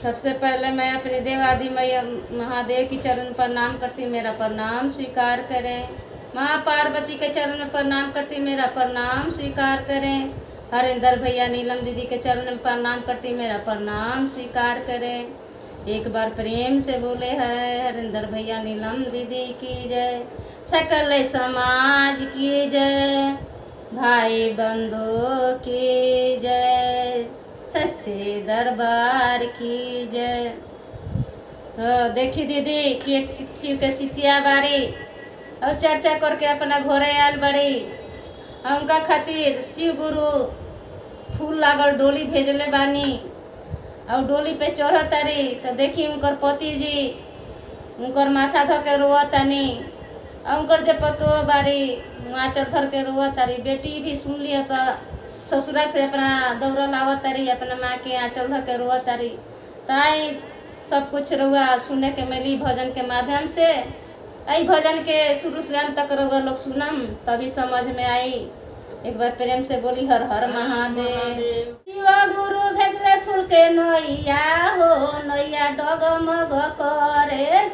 सबसे पहले मैं अपने देवादि मैया महादेव की चरण में प्रणाम करती, मेरा प्रणाम स्वीकार करें। माँ पार्वती के चरण में प्रणाम करती, मेरा प्रणाम स्वीकार करें। हरिंदर भैया नीलम दीदी के चरण में प्रणाम करती, मेरा प्रणाम स्वीकार करें। एक बार प्रेम से बोले है हरिंदर भैया नीलम दीदी की जय, सकल समाज की जय, भाई बंधु की जय, सच्चे दरबार की जय। तो देखी दीदी कि एक शिव के शिष्या बाड़ी और चर्चा करके अपना घरे आयल बड़ी। उनका खातिर शिव गुरु फूल लागल डोली भेजले बानी और डोली पे चढ़ तारी। तो देखी उनकर पति जी उनकर माथा धो के रोआ तानी और उनकर जो पतो बारी आँचर धर के रोआ तारी। बेटी भी सुन लिया तो ससुरा से अपना दौड़ लावा तारी, अपना माँ के आँचल धर के रोआ तारी। ताई सब कुछ रुआ सुने के मिली भजन के माध्यम से। आई भजन के शुरू से अंत तक रुआ लोग सुनम तभी समझ में आई। एक बार प्रेम से बोली हर हर महादेव। शिव गुरु भेजले फूल के नैया हो, नैया डगमग करे।